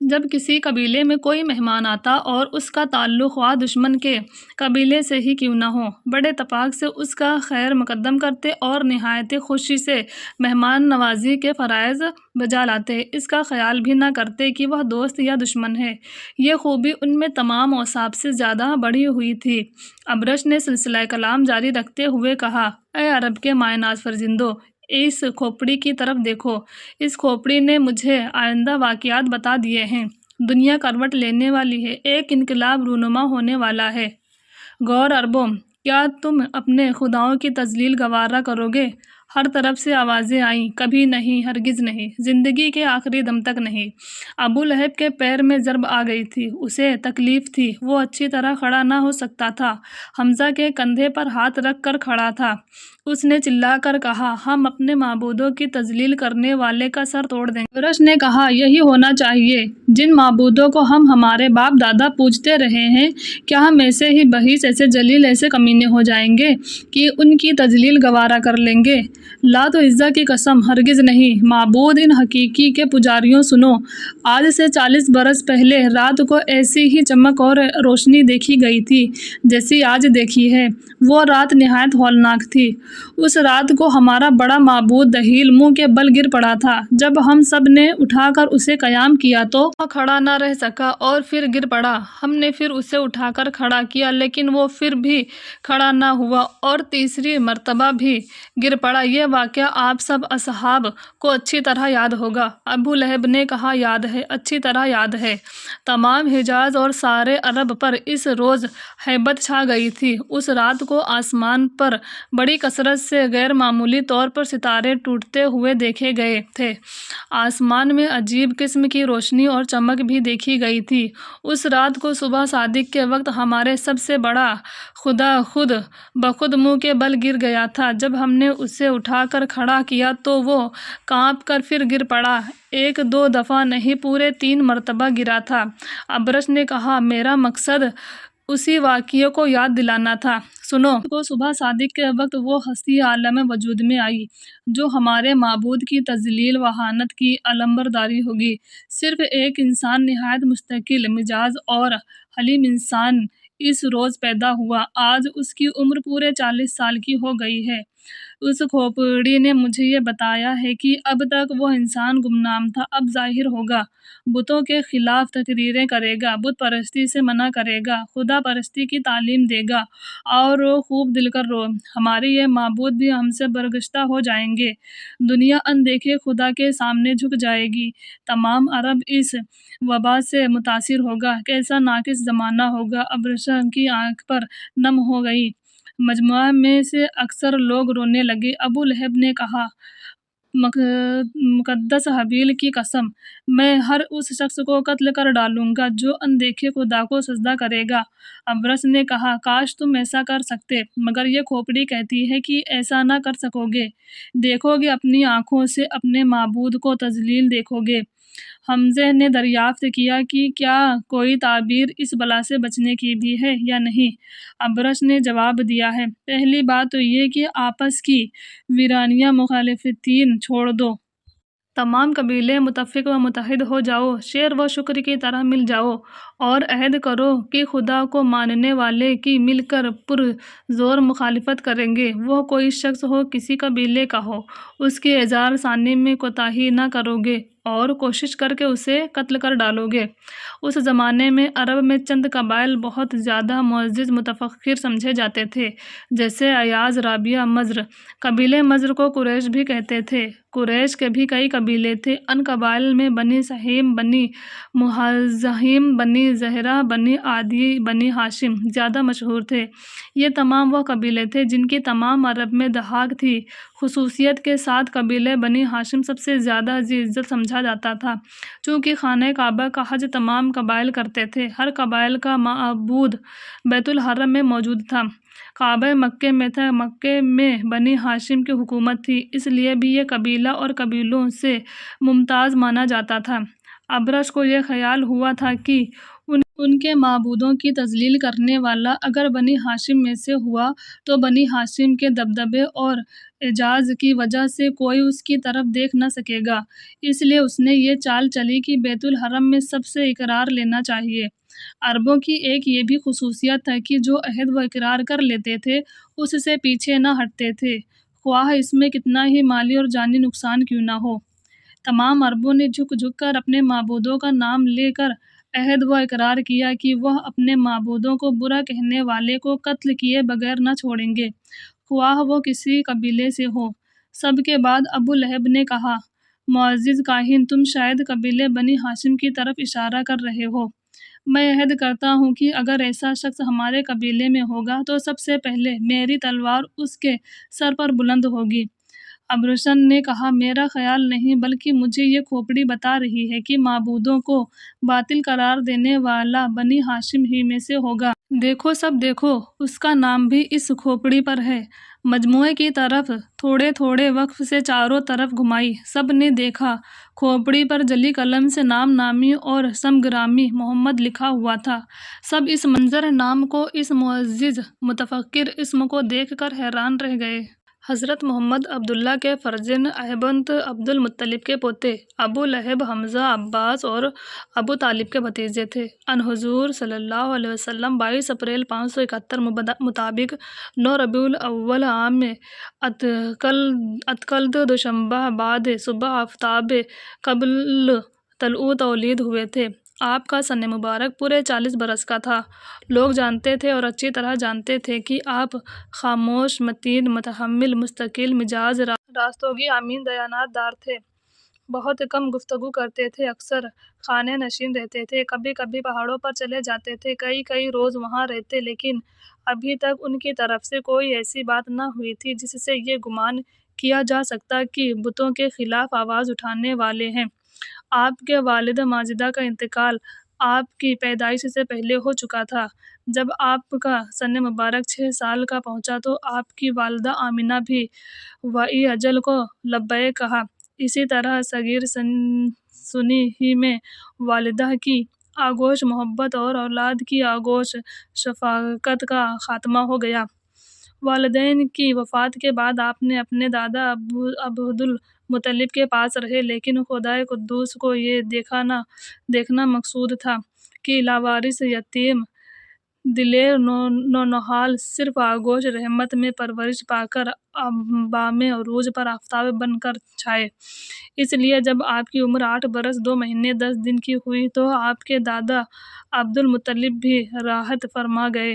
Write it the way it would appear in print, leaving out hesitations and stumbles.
جب کسی قبیلے میں کوئی مہمان آتا اور اس کا تعلق خواہ دشمن کے قبیلے سے ہی کیوں نہ ہو، بڑے اتفاق سے اس کا خیر مقدم کرتے اور نہایت خوشی سے مہمان نوازی کے فرائض بجا لاتے، اس کا خیال بھی نہ کرتے کہ وہ دوست یا دشمن ہے۔ یہ خوبی ان میں تمام اوصاف سے زیادہ بڑھی ہوئی تھی۔ ابرش نے سلسلہ کلام جاری رکھتے ہوئے کہا، اے عرب کے مائع ناز فرزندوں، اس کھوپڑی کی طرف دیکھو۔ اس کھوپڑی نے مجھے آئندہ واقعات بتا دیے ہیں۔ دنیا کروٹ لینے والی ہے، ایک انقلاب رونما ہونے والا ہے۔ غور عربوں، کیا تم اپنے خداؤں کی تذلیل گوارا کرو گے؟ ہر طرف سے آوازیں آئیں، کبھی نہیں، ہرگز نہیں، زندگی کے آخری دم تک نہیں۔ ابو لہب کے پیر میں ضرب آ گئی تھی، اسے تکلیف تھی، وہ اچھی طرح کھڑا نہ ہو سکتا تھا۔ حمزہ کے کندھے پر ہاتھ رکھ کر کھڑا تھا۔ اس نے چلا کر کہا، ہم اپنے معبودوں کی تذلیل کرنے والے کا سر توڑ دیں گے۔ ابرش نے کہا، یہی ہونا چاہیے، جن معبودوں کو ہم ہمارے باپ دادا پوجتے رہے ہیں، کیا ہم ایسے ہی بہیس، ایسے ذلیل، ایسے کمینے ہو جائیں گے کہ ان کی تذلیل گوارا کر لیں گے؟ لات و عزا کی قسم، ہرگز نہیں۔ معبود ان حقیقی کے پجاریوں، سنو، آج سے 40 برس پہلے رات کو ایسی ہی چمک اور روشنی دیکھی گئی تھی جیسی آج دیکھی ہے۔ وہ رات نہایت ہولناک تھی۔ اس رات کو ہمارا بڑا معبود دہیل منہ کے بل گر پڑا تھا۔ جب ہم سب نے اٹھا کر اسے قیام کیا تو وہ کھڑا نہ رہ سکا اور پھر گر پڑا۔ ہم نے پھر اسے اٹھا کر کھڑا کیا لیکن وہ پھر بھی کھڑا نہ ہوا اور تیسری مرتبہ بھی گر پڑا۔ یہ واقعہ آپ سب اصحاب کو اچھی طرح یاد ہوگا۔ ابو لہب نے کہا، یاد ہے، اچھی طرح یاد ہے۔ تمام حجاز اور سارے عرب پر اس روز ہیبت چھا گئی تھی۔ اس رات کو آسمان پر بڑی کثرت سے غیر معمولی طور پر ستارے ٹوٹتے ہوئے دیکھے گئے تھے۔ آسمان میں عجیب قسم کی روشنی اور چمک بھی دیکھی گئی تھی۔ اس رات کو صبح صادق کے وقت ہمارے سب سے بڑا خدا خود بخود منہ کے بل گر گیا تھا۔ جب ہم نے اسے اٹھا کر کھڑا کیا تو وہ کانپ کر پھر گر پڑا، ایک دو دفعہ نہیں، پورے 3 مرتبہ گرا تھا۔ ابرش نے کہا، میرا مقصد اسی واقعے کو یاد دلانا تھا۔ سنو، کو صبح صادق کے وقت وہ ہستی عالم وجود میں آئی جو ہمارے معبود کی تذلیل و اہانت کی علمبرداری ہوگی۔ صرف ایک انسان، نہایت مستقل مزاج اور حلیم انسان اس روز پیدا ہوا۔ آج اس کی عمر پورے 40 سال کی ہو گئی ہے۔ اس کھوپڑی نے مجھے یہ بتایا ہے کہ اب تک وہ انسان گمنام تھا، اب ظاہر ہوگا، بتوں کے خلاف تقریریں کرے گا، بت پرستی سے منع کرے گا، خدا پرستی کی تعلیم دے گا۔ اور رو، خوب دل کر رو، ہماری یہ معبود بھی ہم سے برگشتہ ہو جائیں گے۔ دنیا ان دیکھے خدا کے سامنے جھک جائے گی۔ تمام عرب اس وبا سے متاثر ہوگا۔ کیسا ناقص زمانہ ہوگا۔ ابرش کی آنکھ پر نم ہو گئی۔ مجمع میں سے اکثر لوگ رونے لگے۔ ابو لہب نے کہا، مقدس حبیل کی قسم، میں ہر اس شخص کو قتل کر ڈالوں گا جو ان دیکھے خدا کو سجدہ کرے گا۔ ابرش نے کہا، کاش تم ایسا کر سکتے، مگر یہ کھوپڑی کہتی ہے کہ ایسا نہ کر سکو گے۔ دیکھو گے، اپنی آنکھوں سے اپنے معبود کو تذلیل دیکھو گے۔ حمزہ نے دریافت کیا کہ کیا کوئی تعبیر اس بلا سے بچنے کی بھی ہے یا نہیں؟ ابرش نے جواب دیا ہے، پہلی بات تو یہ کہ آپس کی ویرانیہ مخالفتین چھوڑ دو۔ تمام قبیلے متفق و متحد ہو جاؤ، شیر و شکر کی طرح مل جاؤ اور عہد کرو کہ خدا کو ماننے والے کی مل کر پرزور مخالفت کریں گے۔ وہ کوئی شخص ہو، کسی قبیلے کا ہو، اس کی اظہار ثانی میں کوتاہی نہ کرو گے اور کوشش کر کے اسے قتل کر ڈالو گے۔ اس زمانے میں عرب میں چند قبائل بہت زیادہ معزز متفخر سمجھے جاتے تھے، جیسے ایاز، رابعہ، مضر۔ قبیلے مضر کو قریش بھی کہتے تھے۔ قریش کے بھی کئی قبیلے تھے۔ ان قبائل میں بنی سہیم، بنی مہزہیم، بنی زہرہ، بنی عدی، بنی ہاشم زیادہ مشہور تھے۔ یہ تمام وہ قبیلے تھے جن کی تمام عرب میں دھاک تھی۔ خصوصیت کے ساتھ قبیلہ بنی ہاشم سب سے زیادہ ذی عزت سمجھا جاتا تھا، چونکہ خانہ کعبہ کا حج تمام قبائل کرتے تھے۔ ہر قبائل کا معبود بیت الحرم میں موجود تھا۔ کعبہ مکہ میں تھا۔ مکہ میں بنی ہاشم کی حکومت تھی، اس لیے بھی یہ قبیلہ اور قبیلوں سے ممتاز مانا جاتا تھا۔ ابرش کو یہ خیال ہوا تھا کہ ان کے معبودوں کی تذلیل کرنے والا اگر بنی ہاشم میں سے ہوا تو بنی ہاشم کے دبدبے اور اعجاز کی وجہ سے کوئی اس کی طرف دیکھ نہ سکے گا، اس لیے اس نے یہ چال چلی کہ بیت الحرم میں سب سے اقرار لینا چاہیے۔ عربوں کی ایک یہ بھی خصوصیت تھا کہ جو عہد و اقرار کر لیتے تھے اس سے پیچھے نہ ہٹتے تھے، خواہ اس میں کتنا ہی مالی اور جانی نقصان کیوں نہ ہو۔ تمام عربوں نے جھک جھک کر اپنے معبودوں کا نام لے کر عہد و اقرار کیا کہ وہ اپنے معبودوں کو برا کہنے والے کو قتل کیے بغیر نہ چھوڑیں گے، خواہ وہ کسی قبیلے سے ہو۔ سب کے بعد ابو لہب نے کہا، معزز کاہن، تم شاید قبیلے بنی ہاشم کی طرف اشارہ کر رہے ہو۔ میں عہد کرتا ہوں کہ اگر ایسا شخص ہمارے قبیلے میں ہوگا تو سب سے پہلے میری تلوار اس کے سر پر بلند ہوگی۔ ابرشن نے کہا، میرا خیال نہیں بلکہ مجھے یہ کھوپڑی بتا رہی ہے کہ معبودوں کو باطل قرار دینے والا بنی ہاشم ہی میں سے ہوگا۔ دیکھو سب دیکھو، اس کا نام بھی اس کھوپڑی پر ہے۔ مجموعے کی طرف تھوڑے تھوڑے وقف سے چاروں طرف گھمائی، سب نے دیکھا کھوپڑی پر جلی قلم سے نام نامی اور اسم گرامی محمد لکھا ہوا تھا۔ سب اس منظر نام کو، اس معزز متفکر اسم کو دیکھ کر حیران رہ گئے۔ حضرت محمد عبداللہ کے فرزند احبنت عبد المطلب کے پوتے ابو لہب حمزہ عباس اور ابو طالب کے بھتیجے تھے۔ ان حضور صلی اللہ علیہ وسلم 22 اپریل 571 مطابق 9 ربیع الاول عام اتکلد دوشنبہ بعد صبح آفتاب قبل طلوع تولید ہوئے تھے۔ آپ کا سن مبارک پورے 40 برس کا تھا۔ لوگ جانتے تھے اور اچھی طرح جانتے تھے کہ آپ خاموش، متین، متحمل، مستقل مزاج، راستگو، امین دیانت دار تھے۔ بہت کم گفتگو کرتے تھے، اکثر خانے نشین رہتے تھے، کبھی کبھی پہاڑوں پر چلے جاتے تھے، کئی روز وہاں رہتے، لیکن ابھی تک ان کی طرف سے کوئی ایسی بات نہ ہوئی تھی جس سے یہ گمان کیا جا سکتا کہ بتوں کے خلاف آواز اٹھانے والے ہیں۔ آپ کے والد ماجدہ کا انتقال آپ کی پیدائش سے پہلے ہو چکا تھا۔ جب آپ کا سن مبارک 6 سال کا پہنچا تو آپ کی والدہ آمنہ بھی وعی اجل کو لبیک کہا۔ اسی طرح صغیر سنی ہی میں والدہ کی آغوش محبت اور اولاد کی آغوش شفقت کا خاتمہ ہو گیا۔ والدین کی وفات کے بعد آپ نے اپنے دادا عبد المطلب کے پاس رہے، لیکن خدائے قدوس کو یہ دیکھنا مقصود تھا کہ لاوارث، یتیم، دلیر نونہال صرف آغوش رحمت میں پرورش پا کر بام عروج پر آفتاب بن کر چھائے۔ اس لیے جب آپ کی عمر 8 برس 2 مہینے 10 دن کی ہوئی تو آپ کے دادا عبد المطلب بھی راحت فرما گئے۔